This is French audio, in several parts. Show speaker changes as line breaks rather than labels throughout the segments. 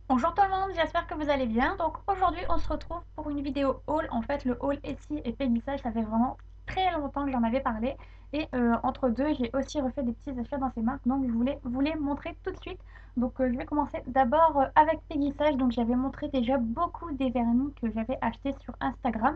Bonjour tout le monde, j'espère que vous allez bien. Donc aujourd'hui on se retrouve pour une vidéo haul. En fait le haul Etsy et Peggy, ça fait vraiment très longtemps que j'en avais parlé. Et entre deux j'ai aussi refait des petits achats dans ces marques. Donc je voulais vous les montrer tout de suite. Donc je vais commencer d'abord avec Peggy. Donc j'avais montré déjà beaucoup des vernis que j'avais achetés sur Instagram.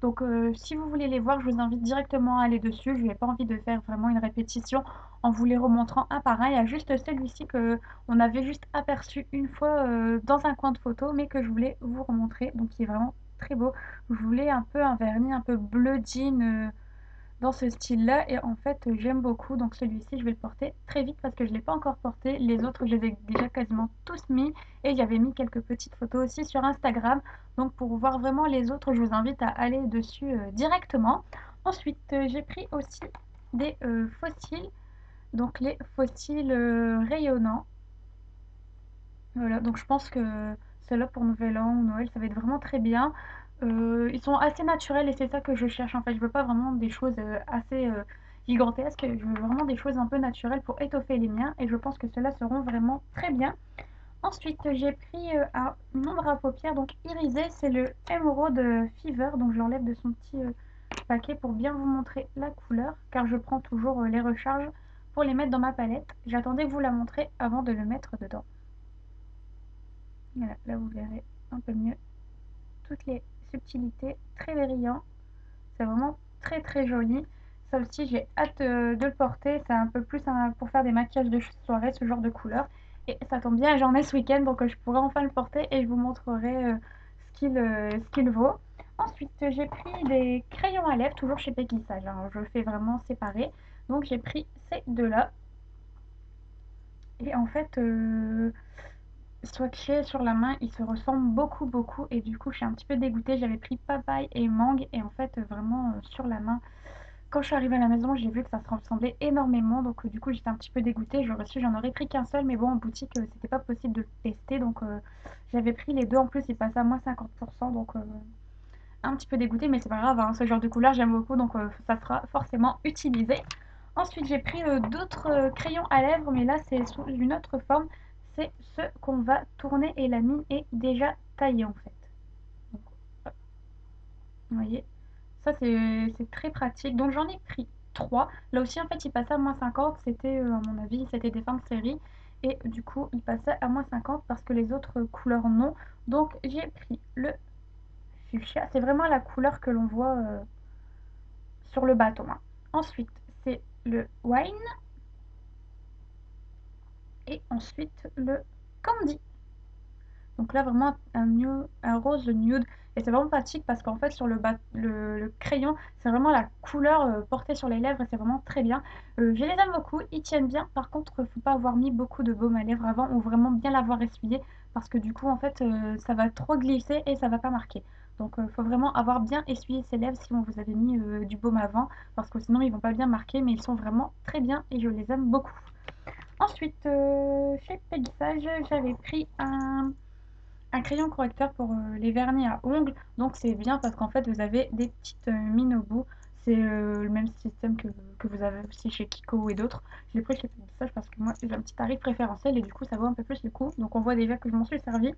Donc si vous voulez les voir, je vous invite directement à aller dessus. Je n'ai pas envie de faire vraiment une répétition en vous les remontrant un par un. Il y a juste celui-ci que on avait juste aperçu une fois dans un coin de photo, mais que je voulais vous remontrer. Donc il est vraiment très beau. Je voulais un peu un vernis un peu bleu jean dans ce style-là. Et en fait, j'aime beaucoup. Donc celui-ci, je vais le porter très vite parce que je ne l'ai pas encore porté. Les autres, je les ai déjà quasiment tous mis. Et j'avais mis quelques petites photos aussi sur Instagram. Donc pour voir vraiment les autres, je vous invite à aller dessus directement. Ensuite, j'ai pris aussi des fossiles. Donc les fossiles rayonnants. Voilà, donc je pense que celle-là pour Nouvel An ou Noël, ça va être vraiment très bien. Ils sont assez naturels et c'est ça que je cherche en fait. Je veux pas vraiment des choses assez gigantesques. Je veux vraiment des choses un peu naturelles pour étoffer les miens et je pense que ceux-là seront vraiment très bien. Ensuite, j'ai pris un ombre à paupières donc irisé. C'est le Emerald Fever. Donc je l'enlève de son petit paquet pour bien vous montrer la couleur car je prends toujours les recharges pour les mettre dans ma palette. J'attendais que vous la montrez avant de le mettre dedans. Voilà, là vous verrez un peu mieux toutes les subtilités, très brillant. C'est vraiment très très joli. Ça aussi, j'ai hâte de le porter. C'est un peu plus pour faire des maquillages de soirée, ce genre de couleur. Et ça tombe bien, j'en ai ce week-end, donc je pourrai enfin le porter et je vous montrerai ce qu'il vaut. Ensuite, j'ai pris des crayons à lèvres, toujours chez Peggy Sage, hein. Je fais vraiment séparé. Donc j'ai pris ces deux-là. Et en fait, swatchés sur la main, ils se ressemblent beaucoup beaucoup et du coup je suis un petit peu dégoûtée. J'avais pris papaye et mangue et en fait vraiment sur la main, quand je suis arrivée à la maison j'ai vu que ça se ressemblait énormément donc du coup j'étais un petit peu dégoûtée. J'aurais su, j'en aurais pris qu'un seul mais bon en boutique c'était pas possible de le tester donc j'avais pris les deux. En plus ils passaient à moins 50% donc un petit peu dégoûtée mais c'est pas grave, hein, ce genre de couleur j'aime beaucoup donc ça sera forcément utilisé. Ensuite, j'ai pris d'autres crayons à lèvres, mais là, c'est sous une autre forme. C'est ce qu'on va tourner et la mine est déjà taillée en fait. Donc, hop, vous voyez, ça c'est très pratique. Donc j'en ai pris 3. Là aussi, en fait, il passait à moins 50. C'était, à mon avis, c'était des fins de série. Et du coup, il passait à moins 50 parce que les autres couleurs non. Donc j'ai pris le fuchsia. C'est vraiment la couleur que l'on voit sur le bâton, hein. Ensuite, c'est le wine. Et ensuite, le candy. Donc là, vraiment un rose nude. Et c'est vraiment pratique parce qu'en fait, sur le crayon, c'est vraiment la couleur portée sur les lèvres et c'est vraiment très bien. Je les aime beaucoup, ils tiennent bien. Par contre, il ne faut pas avoir mis beaucoup de baume à lèvres avant ou vraiment bien l'avoir essuyé parce que du coup, en fait, ça va trop glisser et ça va pas marquer. Donc, il faut vraiment avoir bien essuyé ses lèvres si on vous avait mis du baume avant parce que sinon, ils vont pas bien marquer, mais ils sont vraiment très bien et je les aime beaucoup. Ensuite, chez Peggy, j'avais pris un crayon correcteur pour les vernis à ongles. Donc c'est bien parce qu'en fait vous avez des petites mines au bout. C'est le même système que vous avez aussi chez Kiko et d'autres. Je l'ai pris chez Peggy parce que moi j'ai un petit tarif préférentiel et du coup ça vaut un peu plus le coup. Donc on voit déjà que je m'en suis servi.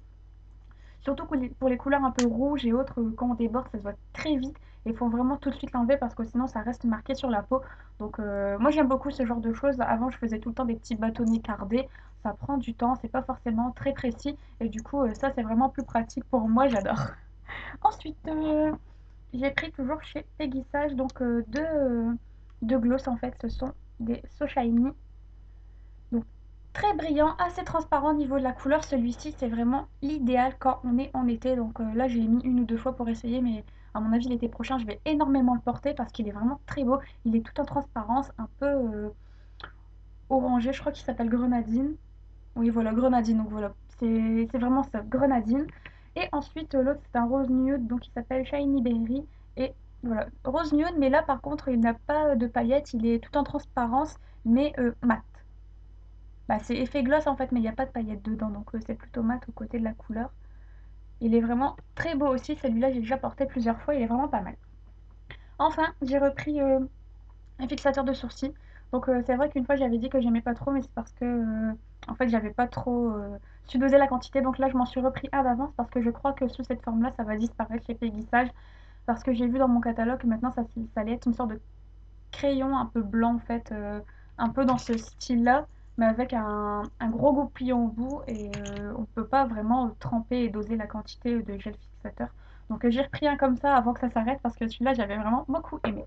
Surtout pour les couleurs un peu rouges et autres, quand on déborde, ça se voit très vite. Et il faut vraiment tout de suite l'enlever parce que sinon ça reste marqué sur la peau. Donc moi j'aime beaucoup ce genre de choses. Avant je faisais tout le temps des petits bâtonnets cardés. Ça prend du temps, c'est pas forcément très précis. Et du coup ça c'est vraiment plus pratique pour moi, j'adore. Ensuite j'ai pris toujours chez Peggy Sage donc deux gloss en fait. Ce sont des So Shiny. Donc très brillant, assez transparent au niveau de la couleur. Celui-ci, c'est vraiment l'idéal quand on est en été. Donc là, je l'ai mis une ou deux fois pour essayer, mais à mon avis, l'été prochain, je vais énormément le porter parce qu'il est vraiment très beau. Il est tout en transparence, un peu orangé. Je crois qu'il s'appelle grenadine. Oui, voilà, grenadine. Donc voilà, c'est vraiment ça, grenadine. Et ensuite, l'autre, c'est un rose nude, donc il s'appelle Shiny Berry. Et voilà, rose nude, mais là, par contre, il n'a pas de paillettes. Il est tout en transparence, mais mat. Bah, c'est effet gloss en fait, mais il n'y a pas de paillettes dedans, donc c'est plutôt mat au côté de la couleur. Il est vraiment très beau aussi, celui-là j'ai déjà porté plusieurs fois, il est vraiment pas mal. Enfin, j'ai repris un fixateur de sourcils. Donc c'est vrai qu'une fois j'avais dit que j'aimais pas trop, mais c'est parce que En fait, j'avais pas trop su doser la quantité, donc là, je m'en suis repris un d'avance parce que je crois que sous cette forme-là, ça va disparaître chez Peggy Sage. Parce que j'ai vu dans mon catalogue que maintenant, ça allait être une sorte de crayon un peu blanc, en fait, un peu dans ce style-là, mais avec un gros goupillon au bout, et on peut pas vraiment tremper et doser la quantité de gel fixateur. Donc j'ai repris un comme ça avant que ça s'arrête parce que celui-là, j'avais vraiment beaucoup aimé.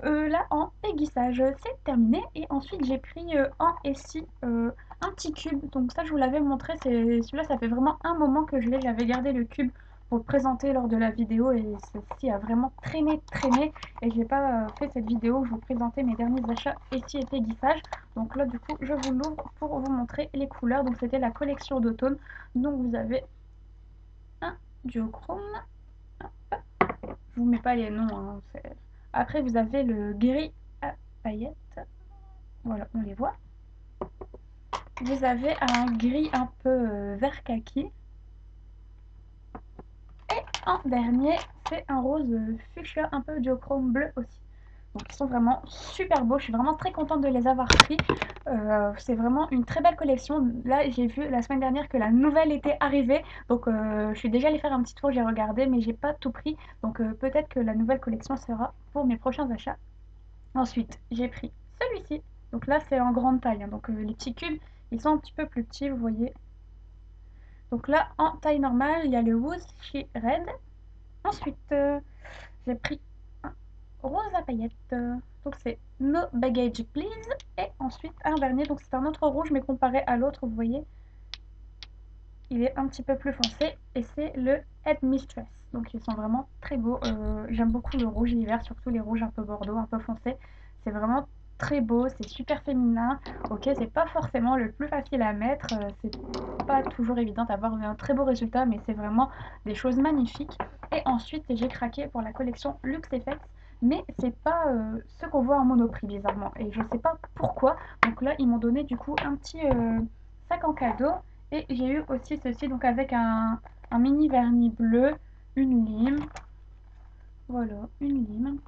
Là, en aiguissage, c'est terminé. Et ensuite, j'ai pris en essie un petit cube. Donc ça, je vous l'avais montré. Celui-là, ça fait vraiment un moment que je l'ai. J'avais gardé le cube pour le présenter lors de la vidéo. Et ceci a vraiment traîné. Et je n'ai pas fait cette vidéo où je vous présentais mes derniers achats essie et aiguissage. Donc là, du coup, je vous l'ouvre pour vous montrer les couleurs. Donc c'était la collection d'automne. Donc vous avez un duochrome. Je vous mets pas les noms, hein, après, vous avez le gris à paillettes. Voilà, on les voit. Vous avez un gris un peu vert kaki. Et en dernier, c'est un rose fuchsia un peu duochrome bleu aussi. Donc ils sont vraiment super beaux. Je suis vraiment très contente de les avoir pris. C'est vraiment une très belle collection. Là, j'ai vu la semaine dernière que la nouvelle était arrivée. Donc je suis déjà allée faire un petit tour, j'ai regardé, mais j'ai pas tout pris. Donc peut-être que la nouvelle collection sera pour mes prochains achats. Ensuite, j'ai pris celui-ci. Donc là, c'est en grande taille, hein. Donc les petits cubes, ils sont un petit peu plus petits, vous voyez. Donc là, en taille normale, il y a le Wooz She Red. Ensuite, j'ai pris un rose à paillettes. Donc c'est No Baggage Please. Et ensuite, un dernier. Donc c'est un autre rouge, mais comparé à l'autre, vous voyez, il est un petit peu plus foncé. Et c'est le Headmistress. Donc ils sont vraiment très beaux. J'aime beaucoup le rouge hiver, surtout les rouges un peu bordeaux, un peu foncés. C'est vraiment très beau, c'est super féminin. Ok, c'est pas forcément le plus facile à mettre, c'est pas toujours évident d'avoir un très beau résultat, mais c'est vraiment des choses magnifiques. Et ensuite, j'ai craqué pour la collection Luxe Effects, mais c'est pas ce qu'on voit en Monoprix bizarrement. Et je sais pas pourquoi. Donc là, ils m'ont donné du coup un petit sac en cadeau. Et j'ai eu aussi ceci, donc avec un mini vernis bleu, une lime, voilà, une lime,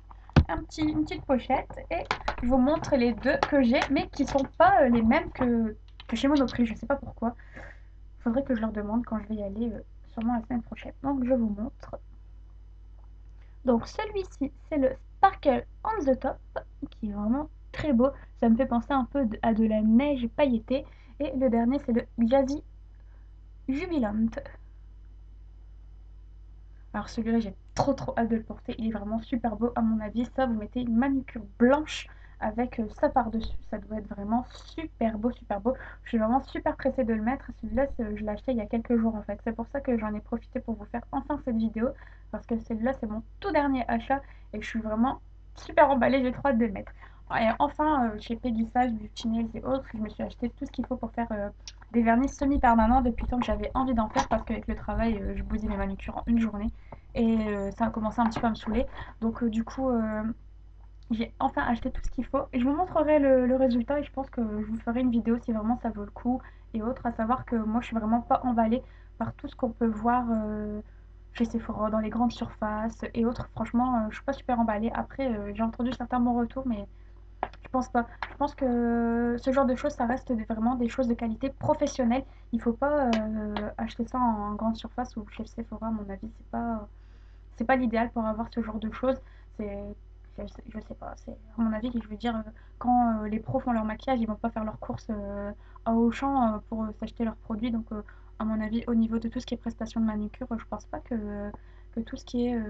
une petite pochette, et je vous montre les deux que j'ai, mais qui sont pas les mêmes que chez Monoprix, je sais pas pourquoi. Faudrait que je leur demande quand je vais y aller, sûrement la semaine prochaine. Donc je vous montre. Donc celui-ci, c'est le Sparkle on the Top, qui est vraiment très beau. Ça me fait penser un peu à de la neige pailletée. Et le dernier, c'est le Jazzy Jubilant. Alors celui-là, j'ai trop hâte de le porter. Il est vraiment super beau à mon avis. Ça, vous mettez une manucure blanche avec ça par-dessus. Ça doit être vraiment super beau, super beau. Je suis vraiment super pressée de le mettre. Celui-là, je l'ai acheté il y a quelques jours en fait. C'est pour ça que j'en ai profité pour vous faire enfin cette vidéo. Parce que celui-là, c'est mon tout dernier achat. Et je suis vraiment super emballée. J'ai trop hâte de le mettre. Et enfin, chez Peggy Sage, Beauty Nails et autres, je me suis acheté tout ce qu'il faut pour faire des vernis semi-permanents depuis le temps que j'avais envie d'en faire. Parce qu'avec le travail, je bousille mes manucures en une journée. Et ça a commencé un petit peu à me saouler. Donc du coup, j'ai enfin acheté tout ce qu'il faut. Et je vous montrerai le résultat et je pense que je vous ferai une vidéo si vraiment ça vaut le coup et autres. À savoir que moi, je suis vraiment pas emballée par tout ce qu'on peut voir chez Sephora, dans les grandes surfaces et autres. Franchement, je suis pas super emballée. Après, j'ai entendu certains bons retours, mais je pense pas. Je pense que ce genre de choses, ça reste vraiment des choses de qualité professionnelle. Il faut pas acheter ça en grande surface ou chez Sephora, à mon avis, c'est pas l'idéal pour avoir ce genre de choses. C'est, je sais pas, c'est à mon avis, je veux dire, quand les pros font leur maquillage, ils vont pas faire leurs courses à Auchan pour s'acheter leurs produits. Donc, à mon avis, au niveau de tout ce qui est prestation de manucure, je pense pas que tout ce qui est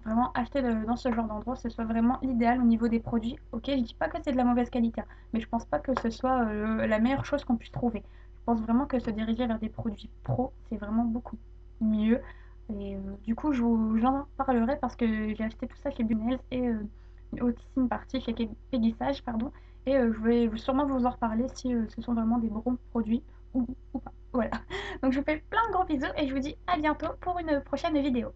vraiment acheté dans ce genre d'endroit, ce soit vraiment l'idéal au niveau des produits. Ok, je dis pas que c'est de la mauvaise qualité, hein, mais je pense pas que ce soit la meilleure chose qu'on puisse trouver. Je pense vraiment que se diriger vers des produits pro, c'est vraiment beaucoup mieux. Et du coup, j'en parlerai parce que j'ai acheté tout ça chez Bunels et aussi une partie chez Peggy Sage, pardon. Et je vais sûrement vous en reparler si ce sont vraiment des bons produits ou pas. Voilà. Donc je vous fais plein de gros bisous et je vous dis à bientôt pour une prochaine vidéo.